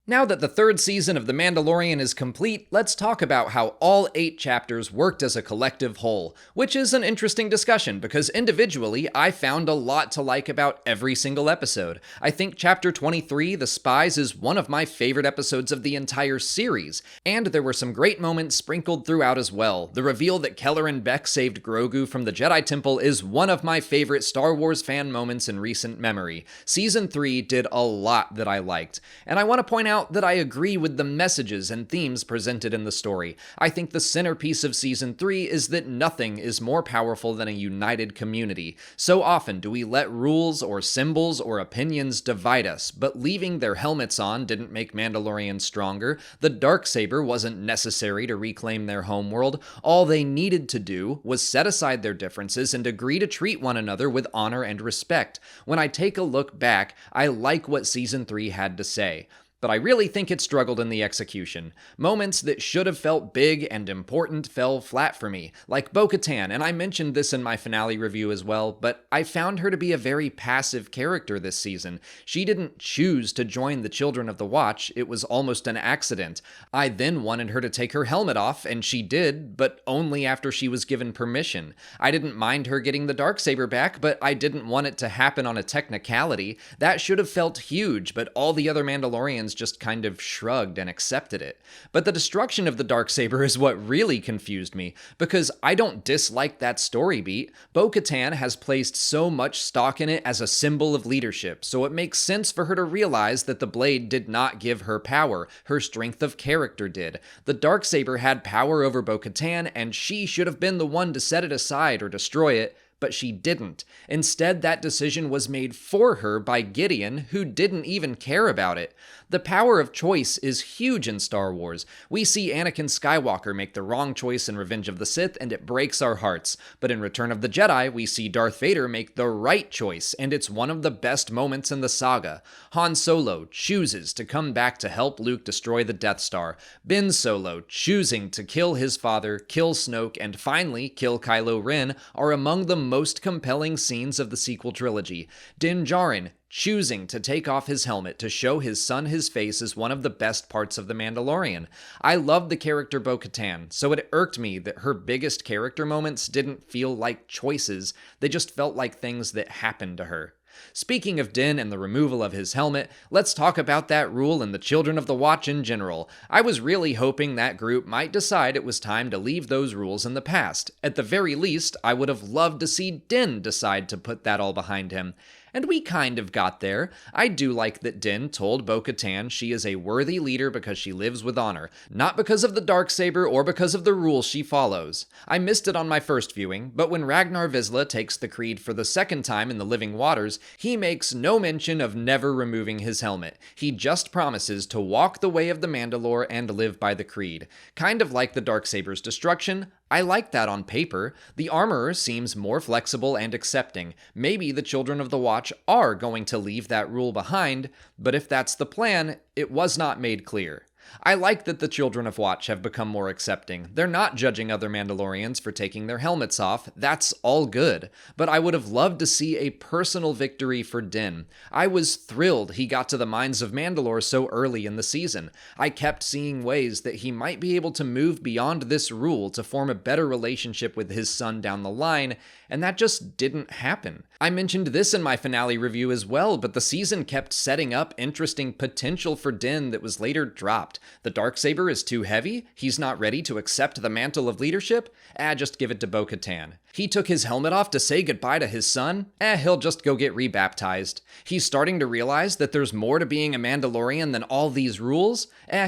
Now that the third season of The Mandalorian is complete, let's talk about how all 8 chapters worked as a collective whole, which is an interesting discussion because individually I found a lot to like about every single episode. I think chapter 23, The Spies, is one of my favorite episodes of the entire series, and there were some great moments sprinkled throughout as well. The reveal that Kelleran Beck saved Grogu from the Jedi Temple is one of my favorite Star Wars fan moments in recent memory. Season 3 did a lot that I liked, and I want to point out that I agree with the messages and themes presented in the story. I think the centerpiece of Season 3 is that nothing is more powerful than a united community. So often do we let rules or symbols or opinions divide us, but leaving their helmets on didn't make Mandalorians stronger. The Darksaber wasn't necessary to reclaim their homeworld. All they needed to do was set aside their differences and agree to treat one another with honor and respect. When I take a look back, I like what Season 3 had to say, but I really think it struggled in the execution. Moments that should have felt big and important fell flat for me, like Bo-Katan, and I mentioned this in my finale review as well, but I found her to be a very passive character this season. She didn't choose to join the Children of the Watch, it was almost an accident. I then wanted her to take her helmet off, and she did, but only after she was given permission. I didn't mind her getting the Darksaber back, but I didn't want it to happen on a technicality. That should have felt huge, but all the other Mandalorians just kind of shrugged and accepted it. But the destruction of the Darksaber is what really confused me, because I don't dislike that story beat. Bo-Katan has placed so much stock in it as a symbol of leadership, so it makes sense for her to realize that the blade did not give her power, her strength of character did. The Darksaber had power over Bo-Katan, and she should have been the one to set it aside or destroy it, but she didn't. Instead, that decision was made for her by Gideon, who didn't even care about it. The power of choice is huge in Star Wars. We see Anakin Skywalker make the wrong choice in Revenge of the Sith, and it breaks our hearts. But in Return of the Jedi, we see Darth Vader make the right choice, and it's one of the best moments in the saga. Han Solo chooses to come back to help Luke destroy the Death Star. Ben Solo choosing to kill his father, kill Snoke, and finally kill Kylo Ren are among the most compelling scenes of the sequel trilogy. Din Djarin choosing to take off his helmet to show his son his face is one of the best parts of The Mandalorian. I love the character Bo-Katan, so it irked me that her biggest character moments didn't feel like choices, they just felt like things that happened to her. Speaking of Din and the removal of his helmet, let's talk about that rule in the Children of the Watch in general. I was really hoping that group might decide it was time to leave those rules in the past. At the very least, I would have loved to see Din decide to put that all behind him. And we kind of got there. I do like that Din told Bo-Katan she is a worthy leader because she lives with honor, not because of the Darksaber or because of the rules she follows. I missed it on my first viewing, but when Ragnar Vizsla takes the creed for the second time in the Living Waters, he makes no mention of never removing his helmet. He just promises to walk the way of the Mandalore and live by the creed. Kind of like the Darksaber's destruction, I like that on paper. The Armorer seems more flexible and accepting. Maybe the Children of the Watch are going to leave that rule behind, but if that's the plan, it was not made clear. I like that the Children of Watch have become more accepting. They're not judging other Mandalorians for taking their helmets off. That's all good. But I would have loved to see a personal victory for Din. I was thrilled he got to the Mines of Mandalore so early in the season. I kept seeing ways that he might be able to move beyond this rule to form a better relationship with his son down the line, and that just didn't happen. I mentioned this in my finale review as well, but the season kept setting up interesting potential for Din that was later dropped. The Darksaber is too heavy? He's not ready to accept the mantle of leadership? Just give it to Bo-Katan. He took his helmet off to say goodbye to his son? He'll just go get rebaptized. He's starting to realize that there's more to being a Mandalorian than all these rules?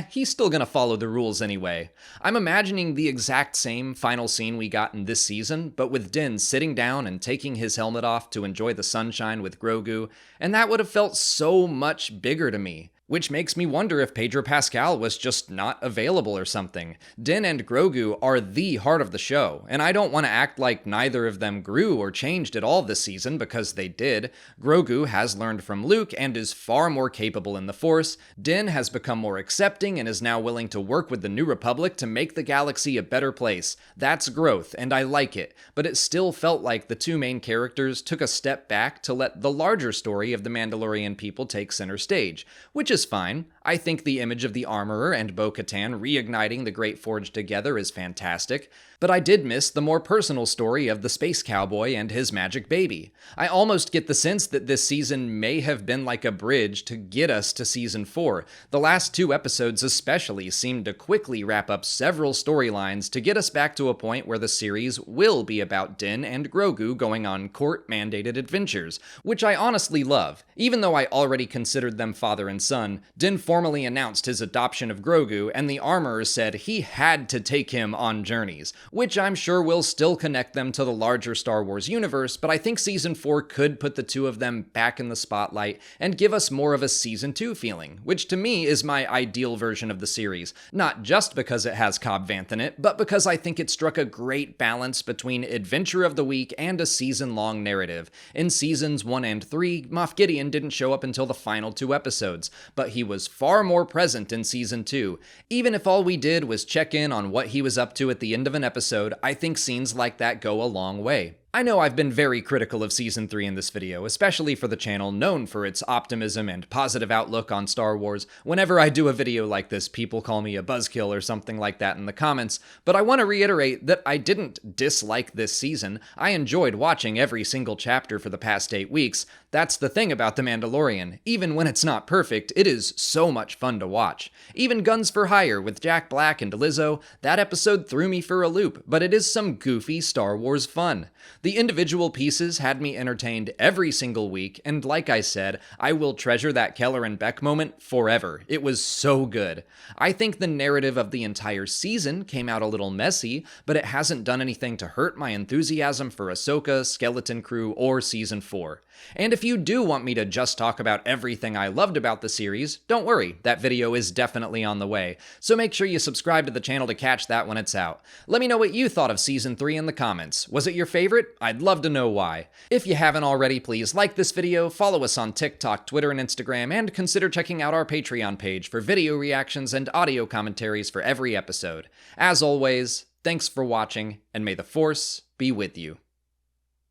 He's still gonna follow the rules anyway. I'm imagining the exact same final scene we got in this season, but with Din sitting down and taking his helmet off to enjoy the sunshine with Grogu, and that would have felt so much bigger to me. Which makes me wonder if Pedro Pascal was just not available or something. Din and Grogu are the heart of the show, and I don't want to act like neither of them grew or changed at all this season, because they did. Grogu has learned from Luke and is far more capable in the Force. Din has become more accepting and is now willing to work with the New Republic to make the galaxy a better place. That's growth, and I like it, but it still felt like the two main characters took a step back to let the larger story of the Mandalorian people take center stage, which is fine. I think the image of the Armorer and Bo-Katan reigniting the Great Forge together is fantastic, but I did miss the more personal story of the space cowboy and his magic baby. I almost get the sense that this season may have been like a bridge to get us to season 4. The last 2 episodes especially seemed to quickly wrap up several storylines to get us back to a point where the series will be about Din and Grogu going on court-mandated adventures, which I honestly love. Even though I already considered them father and son, Din formally announced his adoption of Grogu, and the Armorer said he had to take him on journeys, which I'm sure will still connect them to the larger Star Wars universe, but I think Season 4 could put the two of them back in the spotlight and give us more of a Season 2 feeling, which to me is my ideal version of the series, not just because it has Cobb Vanth in it, but because I think it struck a great balance between Adventure of the Week and a season-long narrative. In Seasons 1 and 3, Moff Gideon didn't show up until the final 2 episodes, but he was far more present in Season 2. Even if all we did was check in on what he was up to at the end of an episode, I think scenes like that go a long way. I know I've been very critical of Season 3 in this video, especially for the channel known for its optimism and positive outlook on Star Wars. Whenever I do a video like this, people call me a buzzkill or something like that in the comments, but I want to reiterate that I didn't dislike this season. I enjoyed watching every single chapter for the past 8 weeks. That's the thing about The Mandalorian. Even when it's not perfect, it is so much fun to watch. Even Guns for Hire with Jack Black and Lizzo, that episode threw me for a loop, but it is some goofy Star Wars fun. The individual pieces had me entertained every single week, and like I said, I will treasure that Keller and Beck moment forever. It was so good. I think the narrative of the entire season came out a little messy, but it hasn't done anything to hurt my enthusiasm for Ahsoka, Skeleton Crew, or Season 4. And if you do want me to just talk about everything I loved about the series, don't worry, that video is definitely on the way, so make sure you subscribe to the channel to catch that when it's out. Let me know what you thought of Season 3 in the comments. Was it your favorite? I'd love to know why. If you haven't already, please like this video, follow us on TikTok, Twitter, and Instagram, and consider checking out our Patreon page for video reactions and audio commentaries for every episode. As always, thanks for watching, and may the Force be with you.